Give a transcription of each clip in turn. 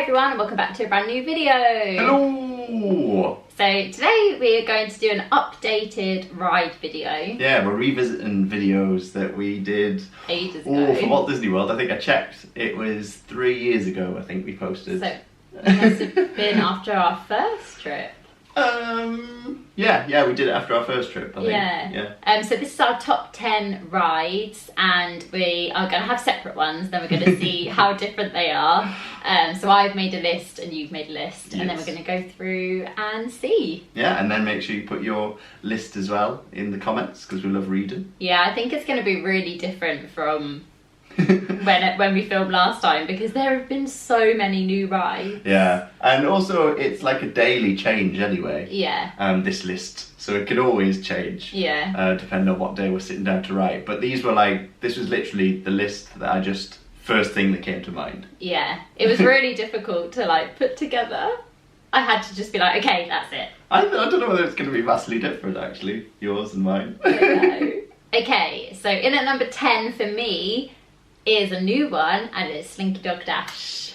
everyone and welcome back to a brand new video. Hello! So today we are going to do an updated ride video. Yeah, we're revisiting videos that we did ages ago. For Walt Disney World. I think I checked, it was 3 years ago I think we posted. So it must have been after our first trip. Yeah, we did it after our first trip, I think. Yeah. So this is our top 10 rides, and we are going to have separate ones, then we're going to see how different they are. So I've made a list and you've made a list, and then we're going to go through and see. Yeah, and then make sure you put your list as well in the comments, because we love reading. Yeah, I think it's going to be really different from when we filmed last time, because there have been so many new rides. Yeah, and also it's like a daily change anyway. Yeah. This list, so it could always change. Yeah. Depending on what day we're sitting down to write. But these were like, this was literally the list that I just, first thing that came to mind. Yeah, it was really difficult to like put together. I had to just be like, okay, that's it. I don't know whether it's going to be vastly different actually, yours and mine. I don't know. Okay, so in at number 10 for me is a new one, and it's Slinky Dog Dash.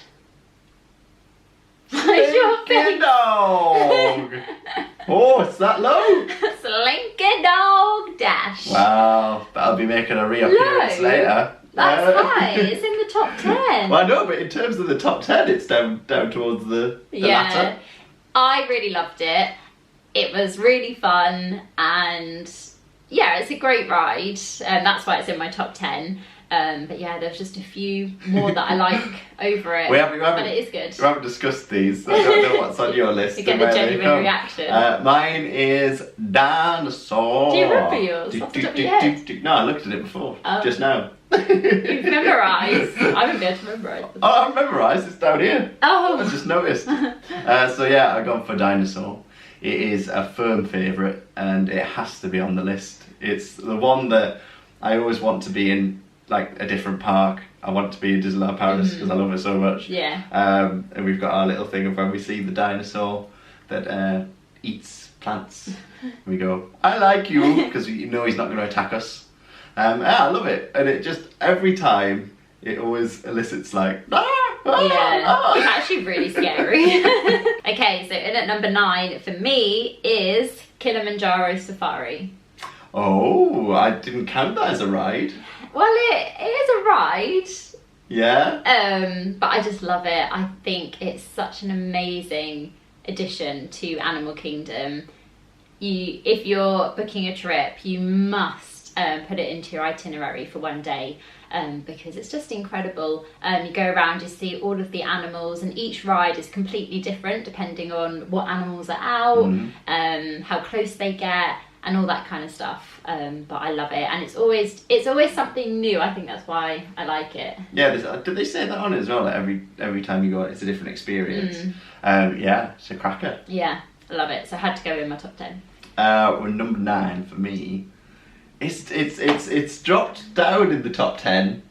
Slinky Dog! Oh, it's that low? Slinky Dog Dash. Wow, that'll be making a reappearance later. That's high, it's in the top 10. Well, I know, but in terms of the top 10, it's down towards the latter. I really loved it. It was really fun, and yeah, it's a great ride, and that's why it's in my top 10. But yeah, there's just a few more that I like over it, but it is good. We haven't discussed these, so I don't know what's on your list. To get a genuine reaction. Mine is Dinosaur. Do you remember yours off the top of your head? No, I looked at it before, just now. You've memorised. I wouldn't be able to memorise them. Oh, I've memorised, it's down here. Oh. I just noticed. So yeah, I've gone for Dinosaur. It is a firm favourite and it has to be on the list. It's the one that I always want to be in, like a different park. I want to be in Disneyland Paris because I love it so much. Yeah. And we've got our little thing of when we see the dinosaur that eats plants. We go, I like you, because you know he's not going to attack us. I love it, and it just every time it always elicits like it's actually really scary. Okay, so in at number 9 for me is Kilimanjaro Safari. Oh, I didn't count that as a ride. Well, it is a ride. Yeah. But I just love it. I think it's such an amazing addition to Animal Kingdom. If you're booking a trip, you must put it into your itinerary for one day, because it's just incredible. You go around, you see all of the animals, and each ride is completely different depending on what animals are out, how close they get, and all that kind of stuff. But I love it, and it's always something new. I think that's why I like it. Yeah, did they say that on it as well? Like every time you go, it's a different experience. Yeah, it's a cracker. Yeah, I love it. So I had to go in my top 10. Well, number 9 for me. It's dropped down in the top 10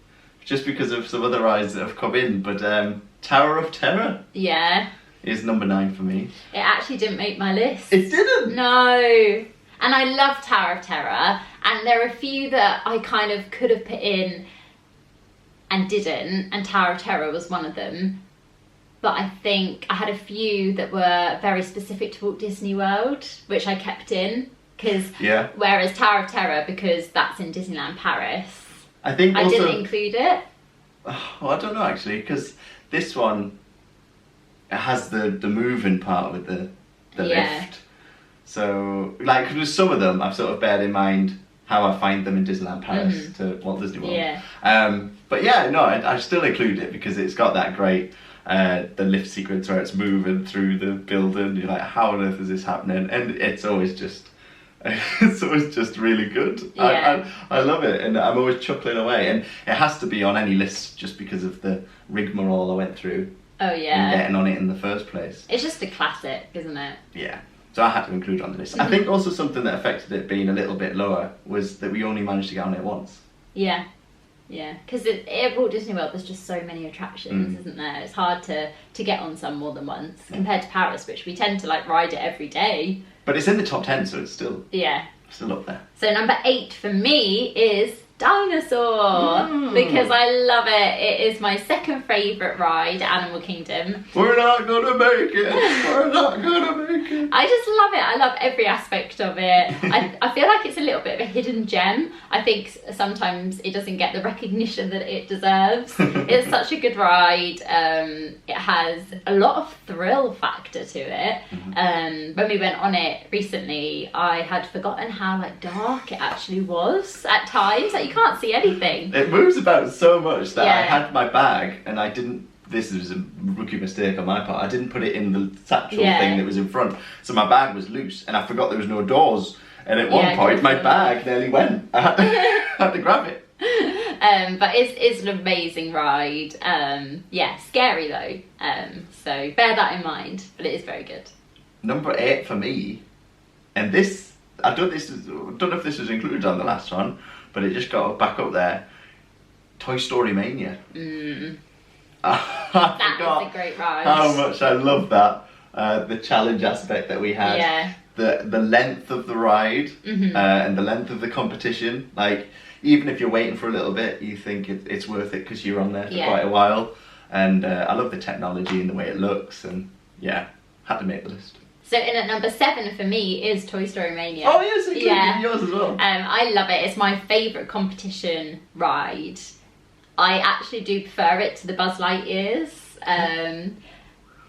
just because of some other rides that have come in. But Tower of Terror. Yeah. Is number 9 for me. It actually didn't make my list. It didn't? No. And I love Tower of Terror, and there are a few that I kind of could have put in and didn't, and Tower of Terror was one of them. But I think I had a few that were very specific to Walt Disney World, which I kept in, whereas Tower of Terror, because that's in Disneyland Paris, I think I didn't include it. Oh, I don't know actually, because this one, it has the moving part with the lift. So, like, with some of them, I've sort of beared in mind how I find them in Disneyland Paris to Walt Disney World. Yeah. But yeah, no, I still include it because it's got that great, the lift sequence where it's moving through the building. You're like, how on earth is this happening? And it's always just really good. Yeah. I love it, and I'm always chuckling away. And it has to be on any list just because of the rigmarole I went through. Oh yeah. And getting on it in the first place. It's just a classic, isn't it? Yeah. So I had to include it on the list. I think also something that affected it being a little bit lower was that we only managed to get on it once. Yeah, because at Walt Disney World there's just so many attractions, isn't there? It's hard to get on some more than once compared to Paris, which we tend to like ride it every day. But it's in the top 10, so it's still up there. So number 8 for me is Dinosaur, because I love it. It is my second favourite ride at Animal Kingdom. We're not gonna make it. We're not gonna make it. I just love it. I love every aspect of it. I feel like it's a little bit of a hidden gem. I think sometimes it doesn't get the recognition that it deserves. It's such a good ride. It has a lot of thrill factor to it. When we went on it recently, I had forgotten how like dark it actually was at times. Like, you can't see anything. It moves about so much that I had my bag and I didn't. This was a rookie mistake on my part. I didn't put it in the satchel thing that was in front, so my bag was loose, and I forgot there was no doors. And at one point, my bag nearly went. I had to grab it. But it's an amazing ride. Scary though. So bear that in mind. But it is very good. Number 8 for me, and this I don't know if this was included on the last one, but it just got back up there. Toy Story Mania. That was a great ride. How much I love that. The challenge aspect that we had. Yeah. The length of the ride and the length of the competition. Like, even if you're waiting for a little bit, you think it's worth it because you're on there for quite a while. And I love the technology and the way it looks. And yeah, had to make the list. So in at number 7 for me is Toy Story Mania. Oh yes, including yours as well. I love it. It's my favourite competition ride. I actually do prefer it to the Buzz Lightyears.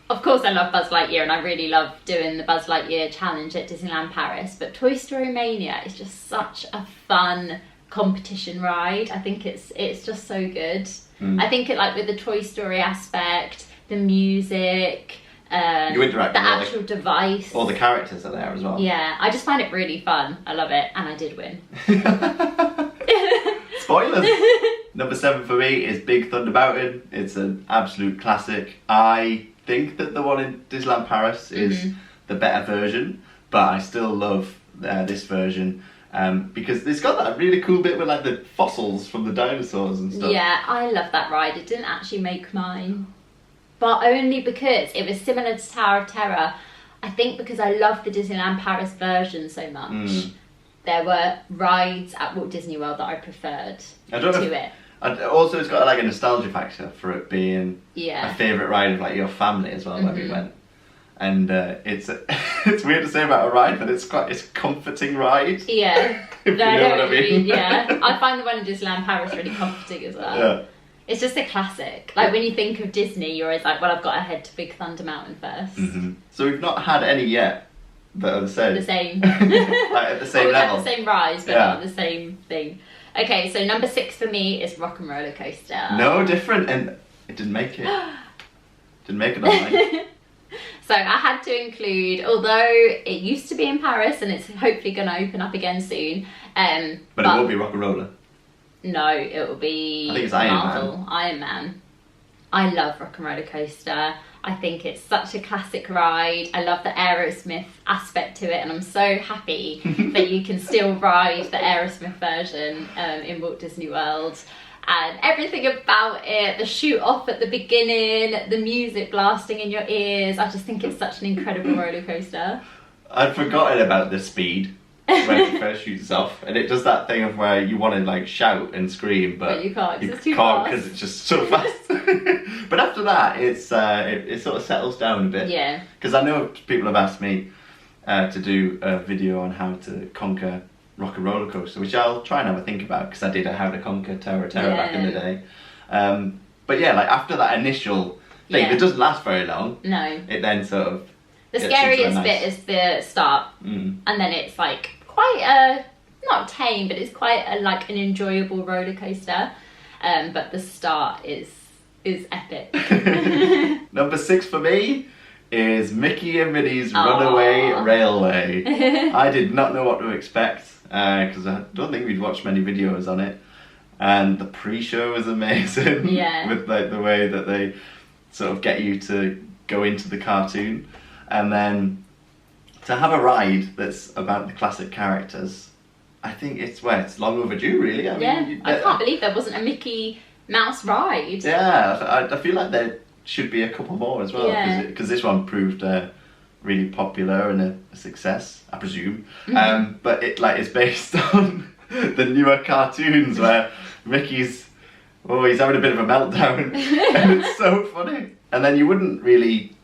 Of course I love Buzz Lightyear and I really love doing the Buzz Lightyear challenge at Disneyland Paris, but Toy Story Mania is just such a fun competition ride. I think it's just so good. I think it, like, with the Toy Story aspect, the music, you interact the with actual device. All the characters are there as well. Yeah, I just find it really fun. I love it, and I did win. Spoilers! Number 7 for me is Big Thunder Mountain. It's an absolute classic. I think that the one in Disneyland Paris is the better version, but I still love this version because it's got that really cool bit with like the fossils from the dinosaurs and stuff. Yeah, I love that ride. It didn't actually make mine, but only because it was similar to Tower of Terror. I think because I love the Disneyland Paris version so much. There were rides at Walt Disney World that I preferred to it. Also, it's got like a nostalgia factor for it being a favourite ride of like your family as well when we went. And it's weird to say about a ride, but it's a comforting ride. Yeah, if you know what I mean. Yeah, I find the one in Disneyland Paris really comforting as well. Yeah. It's just a classic. Like, when you think of Disney, you're always like, well, I've got to head to Big Thunder Mountain first. So we've not had any yet that are the same. The same. Like at the same level. Had the same rise, but not the same thing. Okay, so number 6 for me is Rock and Roller Coaster. No different, and it didn't make it. Didn't make it on mine. So I had to include, although it used to be in Paris and it's hopefully going to open up again soon. But it won't be Rock and Roller. No, it will be I think it's Iron Man. I love Rock and Roller Coaster. I think it's such a classic ride. I love the Aerosmith aspect to it, and I'm so happy that you can still ride the Aerosmith version in Walt Disney World. And everything about it, the shoot off at the beginning, the music blasting in your ears, I just think it's such an incredible roller coaster. I'd forgotten about the speed when it first shoots off, and it does that thing of where you want to like shout and scream, but you can't because it's too fast. It's just so fast. But after that, it sort of settles down a bit. Yeah. Because I know people have asked me to do a video on how to conquer Rock and Roller Coaster, which I'll try and have a think about, because I did a How to Conquer Tower of Terror back in the day. But yeah, like after that initial thing, that doesn't last very long. No. It then sort of... The scariest bit is the start, and then it's like quite a, not tame, but it's quite a, like an enjoyable roller coaster. But the start is epic. Number 6 for me is Mickey and Minnie's Runaway Railway. I did not know what to expect because I don't think we'd watched many videos on it, and the pre-show was amazing. With like the way that they sort of get you to go into the cartoon, and then to have a ride that's about the classic characters. I think it's long overdue, really. I mean, I can't believe there wasn't a Mickey Mouse ride. Yeah, I feel like there should be a couple more as well, because this one proved really popular and a success, I presume. But it's based on the newer cartoons where Mickey's, he's having a bit of a meltdown, and it's so funny. And then you wouldn't really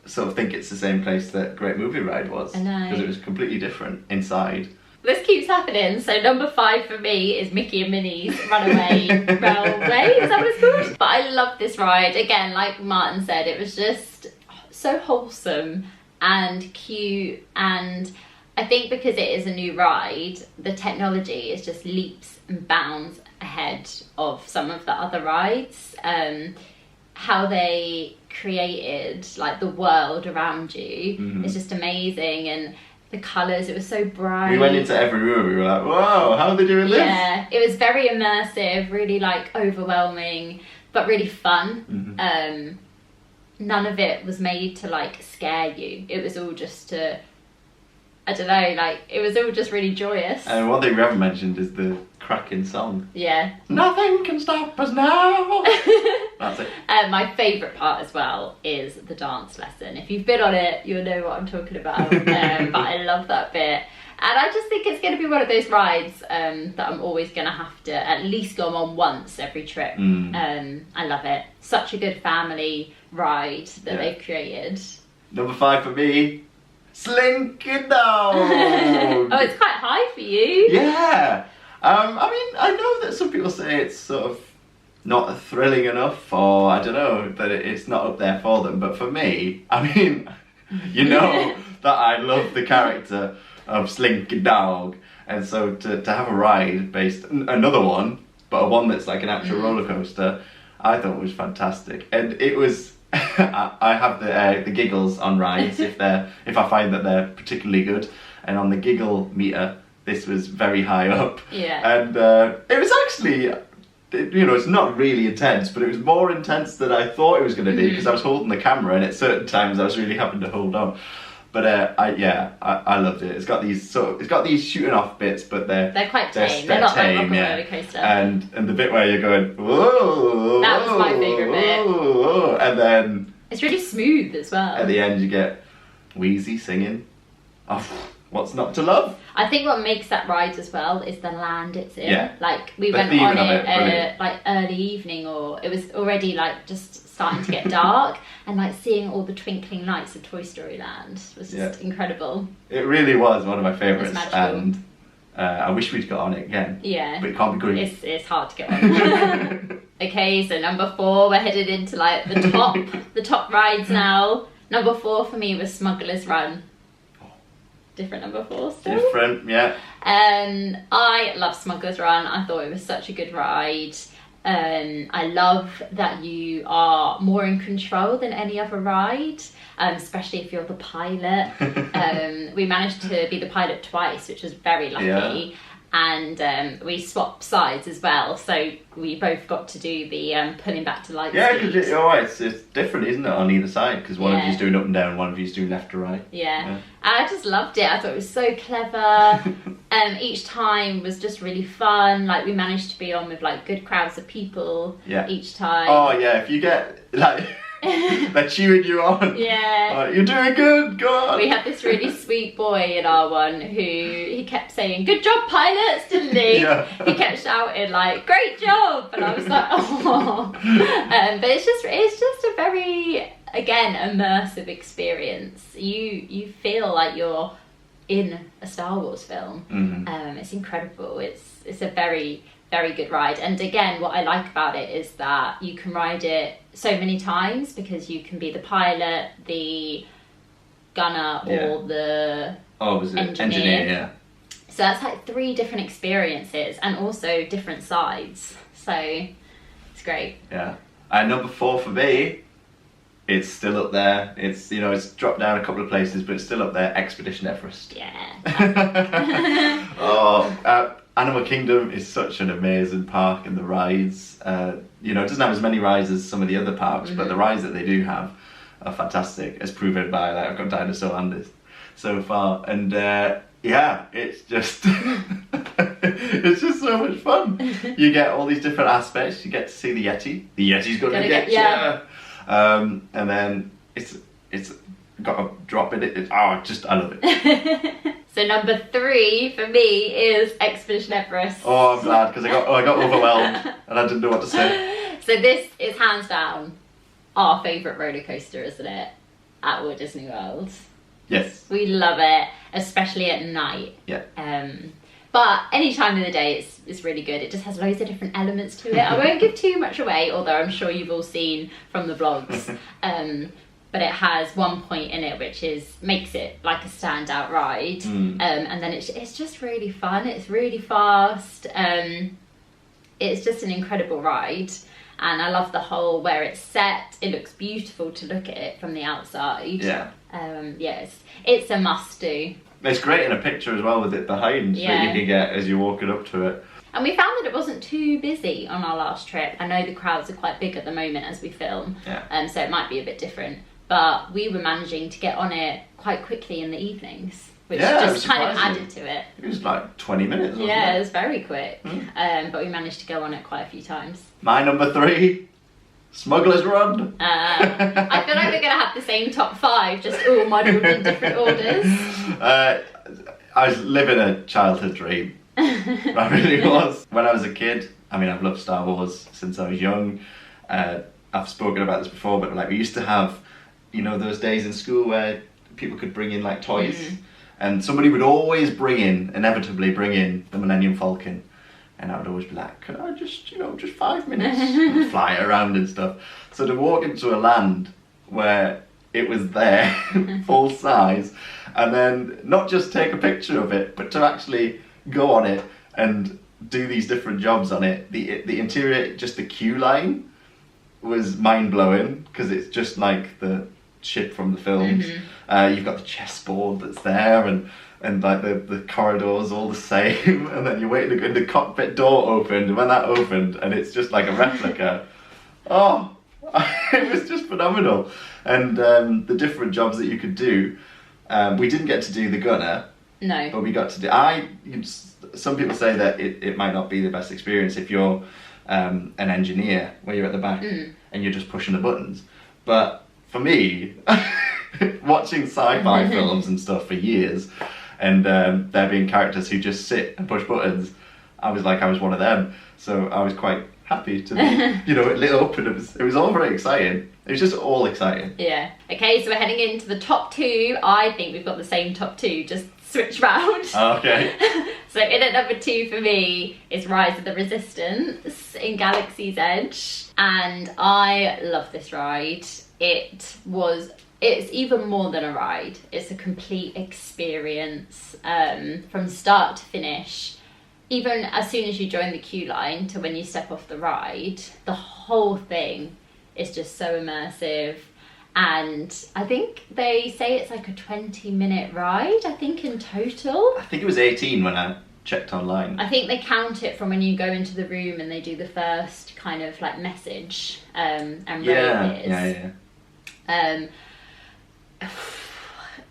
sort of think it's the same place that Great Movie Ride was. I know. Because it was completely different inside. This keeps happening. So number 5 for me is Mickey and Minnie's Runaway Railway. Is that what it's called? But I love this ride. Again, like Martyn said, it was just so wholesome and cute. And I think because it is a new ride, the technology is just leaps and bounds ahead of some of the other rides. How they created like the world around you is just amazing. And the colours, it was so bright. We went into every room, we were like, whoa, how are they doing this? Yeah, it was very immersive, really like overwhelming, but really fun. None of it was made to like scare you. It was all just to, I don't know, like it was all just really joyous. And one thing we haven't mentioned is the cracking song. Yeah. Nothing can stop us now. That's it. My favourite part as well is the dance lesson. If you've been on it, you'll know what I'm talking about. But I love that bit. And I just think it's going to be one of those rides that I'm always going to have to at least go on once every trip. I love it. Such a good family ride that they've created. Number 5 for me, Slinky Dog. Oh, it's quite high for you. Yeah. I mean, I know that some people say it's sort of not thrilling enough, or I don't know, that it's not up there for them. But for me, I mean, you know that I love the character of Slinky Dog, and so to have a ride based, another one, but one that's like an actual roller coaster, I thought was fantastic. And it was, I have the giggles on rides if I find that they're particularly good, and on the giggle meter, this was very high up. Yeah. And it was actually, you know, it's not really intense, but it was more intense than I thought it was going to be, because I was holding the camera, and at certain times I was really having to hold on. But I loved it. It's got these shooting off bits, but they're quite tame. They're not like rock yeah. roller coaster. And the bit where you're going, whoa, that was my favourite bit. Whoa, and then it's really smooth as well. At the end, you get Wheezy singing. Oh, what's not to love? I think what makes that ride as well is the land it's in. Yeah. Like we The went theme on of it it, like early evening, or it was already like just starting to get dark, and like seeing all the twinkling lights of Toy Story Land was just incredible. It really was one of my favourites, magical. and I wish we'd got on it again. Yeah. But it can't be good. It's hard to get on. Okay, so number 4, we're headed into like the top rides now. Number 4 for me was Smuggler's Run. Different number 4 still. Different, yeah. I love Smuggler's Run. I thought it was such a good ride. I love that you are more in control than any other ride, especially if you're the pilot. We managed to be the pilot twice, which was very lucky. Yeah. And we swapped sides as well, so we both got to do the pulling back to light Yeah, speed. because it's different, isn't it, on either side? Because one of you's doing up and down, one of you's doing left to right. Yeah. I just loved it. I thought it was so clever. Each time was just really fun. Like we managed to be on with like good crowds of people each time. Oh yeah, if you get like they're cheering you on. Yeah. You're doing good, go on. We had this really sweet boy in our one who he kept saying, "Good job, pilots," didn't he? Yeah. He kept shouting like, "Great job!" And I was like, "Oh." But it's just a very, again, immersive experience. You feel like you're in a Star Wars film. It's incredible. It's a very, very good ride. And again, what I like about it is that you can ride it so many times, because you can be the pilot, the gunner, or the engineer. Yeah. So that's like 3 different experiences, and also different sides. So it's great. Yeah. And number 4 for me, it's still up there. It's, you know, it's dropped down a couple of places, but it's still up there. Expedition Everest. Yeah. Animal Kingdom is such an amazing park, and the rides, you know, it doesn't have as many rides as some of the other parks, but the rides that they do have are fantastic, as proven by, like, I've got Dinosaur and this so far, and it's just it's just so much fun. You get all these different aspects. You get to see the Yeti. The Yeti's gonna get you. And then it's got a drop in it. I love it. So So number 3 for me is Expedition Everest. Oh, I'm glad, because I got overwhelmed and I didn't know what to say. So this is hands down our favourite roller coaster, isn't it? At Walt Disney World. Yes. We love it, especially at night. Yeah. But any time of the day, it's really good. It just has loads of different elements to it. I won't give too much away, although I'm sure you've all seen from the vlogs. But it has one point in it which makes it like a standout ride. And then it's just really fun. It's really fast. It's just an incredible ride. And I love the whole where it's set. It looks beautiful to look at it from the outside. Yeah. Yes, it's a must do. It's great in a picture as well with it behind that you can get as you're walking up to it. And we found that it wasn't too busy on our last trip. I know the crowds are quite big at the moment as we film, so it might be a bit different. But we were managing to get on it quite quickly in the evenings, which just kind of added to it. It was like 20 minutes, wasn't it? Yeah, it was very quick. But we managed to go on it quite a few times. My number 3, Smuggler's Run. I feel like we're going to have the same top 5, just all modelled in different orders. I was living a childhood dream. I really was. When I was a kid, I mean, I've loved Star Wars since I was young. I've spoken about this before, but like we used to have, you know, those days in school where people could bring in like toys, and somebody would always inevitably bring in the Millennium Falcon, and I would always be like, could I just 5 minutes and fly it around and stuff. So to walk into a land where it was there, full size, and then not just take a picture of it, but to actually go on it and do these different jobs on it. The interior, just the queue line was mind-blowing, because it's just like the ship from the films. You've got the chessboard that's there, and like the corridors all the same, and then you're waiting, and the cockpit door opened, and when that opened, and it's just like a replica. Oh, it was just phenomenal. And the different jobs that you could do. We didn't get to do the gunner. No. But we got to do... some people say that it might not be the best experience if you're an engineer, where you're at the back and you're just pushing the buttons. But for me, watching sci-fi films and stuff for years, and there being characters who just sit and push buttons, I was one of them. So I was quite happy to be, it lit up, and it was all very exciting. It was just all exciting. Yeah. Okay, so we're heading into the top 2. I think we've got the same top 2, just switch round. Okay. So in at number 2 for me is Rise of the Resistance in Galaxy's Edge. And I love this ride. It's even more than a ride. It's a complete experience from start to finish. Even as soon as you join the queue line to when you step off the ride, the whole thing is just so immersive. And I think they say it's like a 20-minute ride, I think, in total. I think it was 18 when I checked online. I think they count it from when you go into the room and they do the first kind of like message and where it is.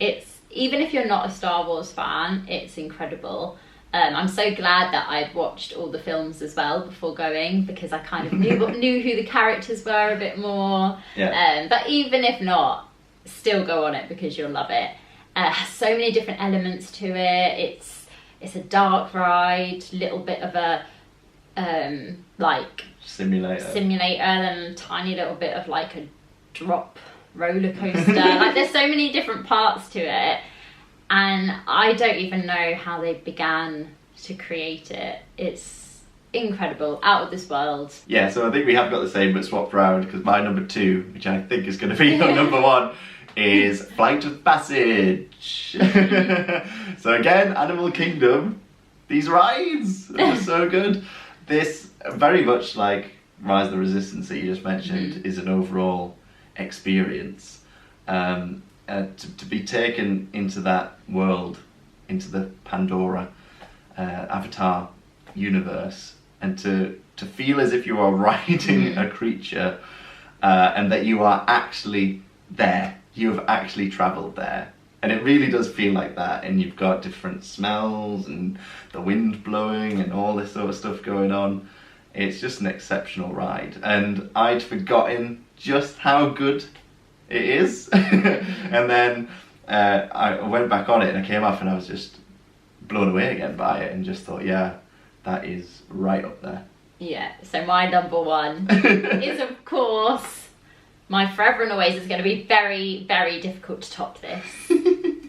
It's, even if you're not a Star Wars fan, it's incredible. I'm so glad that I'd watched all the films as well before going, because I kind of knew who the characters were a bit more. But even if not, still go on it because you'll love it. Has so many different elements to it. It's a dark ride, little bit of a like simulator, then a tiny little bit of like a drop roller coaster. Like there's so many different parts to it. And I don't even know how they began to create it. It's incredible, out of this world. Yeah, so I think we have got the same but swapped round, because my number 2, which I think is going to be your number 1, is Flight of Passage. So again, Animal Kingdom, these rides are so good. This, very much like Rise of the Resistance that you just mentioned, is an overall experience. To be taken into that world, into the Pandora Avatar universe, and to feel as if you are riding a creature, and that you are actually there, you have actually travelled there. And it really does feel like that, and you've got different smells and the wind blowing and all this sort of stuff going on. It's just an exceptional ride, and I'd forgotten just how good it is. And then I went back on it and I came off and I was just blown away again by it and just thought, yeah, that is right up there. Yeah, so my number one is, of course, my Forever and Always. Is going to be very, very difficult to top this.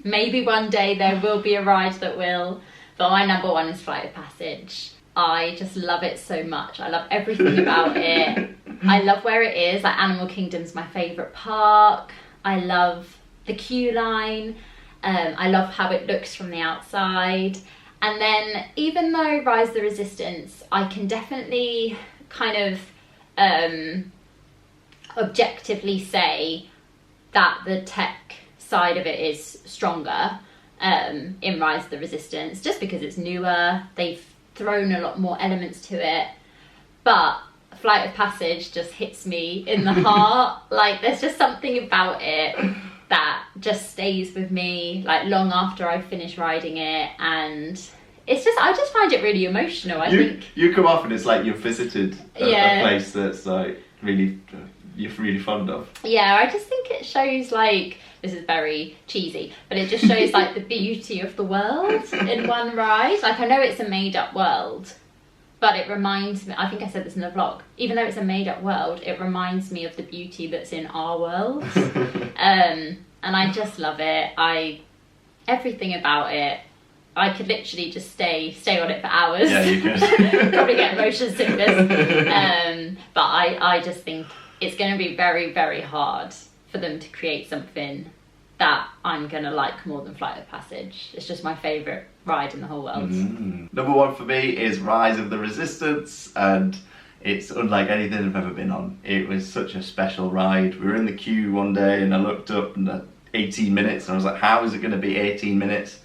Maybe one day there will be a ride that will, but my number one is Flight of Passage. I just love it so much. I love everything about it. I love where it is. Like, Animal Kingdom's my favourite park. I love the queue line. I love how it looks from the outside. And then, even though Rise of the Resistance, I can definitely kind of objectively say that the tech side of it is stronger in Rise of the Resistance, just because it's newer. They've thrown a lot more elements to it. But Flight of Passage just hits me in the heart. Like, there's just something about it that just stays with me, like, long after I finish riding it, and it's just, I just find it really emotional. I think you come off and it's like you've visited a place that's like really, you're really fond of. Yeah, I just think it shows, like, this is very cheesy, but it just shows like the beauty of the world in one ride. Like, I know it's a made up world, but it reminds me, I think I said this in the vlog, even though it's a made up world, it reminds me of the beauty that's in our world. And I just love it. Everything about it, I could literally just stay on it for hours. Yeah, you could. Probably get motion sickness. But I just think it's going to be very, very hard for them to create something that I'm going to like more than Flight of Passage. It's just my favourite ride in the whole world. Number one for me is Rise of the Resistance, and it's unlike anything I've ever been on. It was such a special ride. We were in the queue one day and I looked up and 18 minutes and I was like, how is it going to be 18 minutes?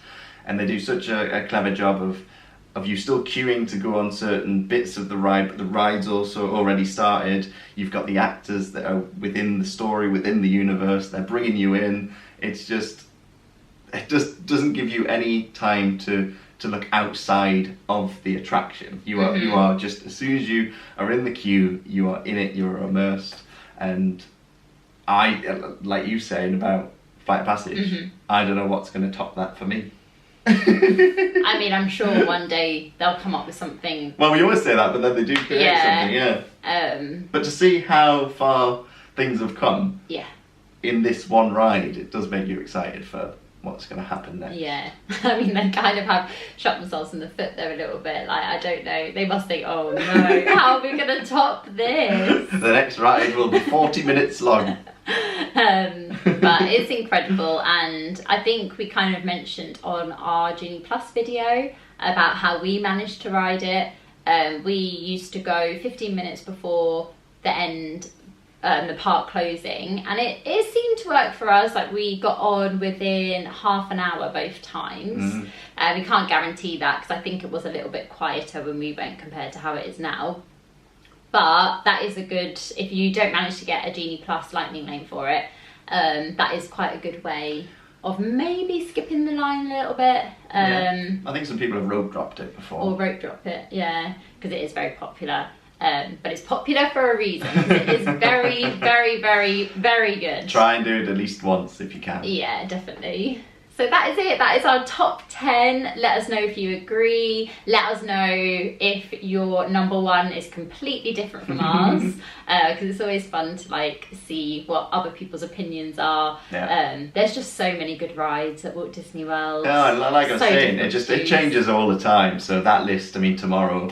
And they do such a clever job of you still queuing to go on certain bits of the ride, but the ride's also already started. You've got the actors that are within the story, within the universe, they're bringing you in. It just doesn't give you any time to look outside of the attraction. You are just, as soon as you are in the queue, you are in it, you're immersed. And I, like you saying about Flight of Passage, I don't know what's going to top that for me. I mean, I'm sure one day they'll come up with something. Well, we always say that, but then they do create something, But to see how far things have come in this one ride, it does make you excited for what's going to happen next. Yeah, I mean, they kind of have shot themselves in the foot there a little bit. Like, I don't know, they must think, oh no, how are we going to top this? The next ride will be 40 minutes long. But it's incredible, and I think we kind of mentioned on our Genie Plus video about how we managed to ride it. We used to go 15 minutes before the end, the park closing, and it seemed to work for us. Like, we got on within half an hour both times. We can't guarantee that because I think it was a little bit quieter when we went compared to how it is now. But that is a good, if you don't manage to get a Genie Plus Lightning Lane for it, that is quite a good way of maybe skipping the line a little bit. I think some people have rope dropped it before. Or rope drop it, yeah, because it is very popular. But it's popular for a reason. It is very, very, very, very good. Try and do it at least once if you can. Yeah, definitely. So that is it. That is our top 10. Let us know if you agree. Let us know if your number one is completely different from ours. Because it's always fun to like see what other people's opinions are. Yeah. There's just so many good rides at Walt Disney World. Yeah, like I was saying, it changes all the time. So that list, I mean, tomorrow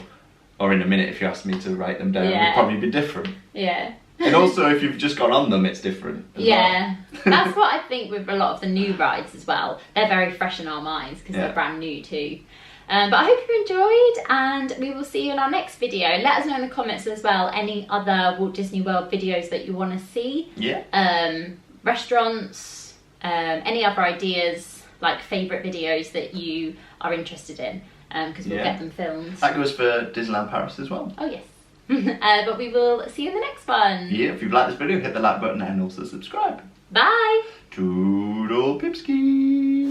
or in a minute, if you ask me to write them down, would probably be different. Yeah. And also, if you've just gone on them, it's different as well. That's what I think with a lot of the new rides as well. They're very fresh in our minds because they're brand new too. But I hope you enjoyed, and we will see you in our next video. Let us know in the comments as well any other Walt Disney World videos that you want to see. Restaurants, any other ideas, like favourite videos that you are interested in, because we'll get them filmed. That goes for Disneyland Paris as well. Oh yes. But we will see you in the next one. Yeah, if you've liked this video, hit the like button and also subscribe. Bye. Toodle pipskis.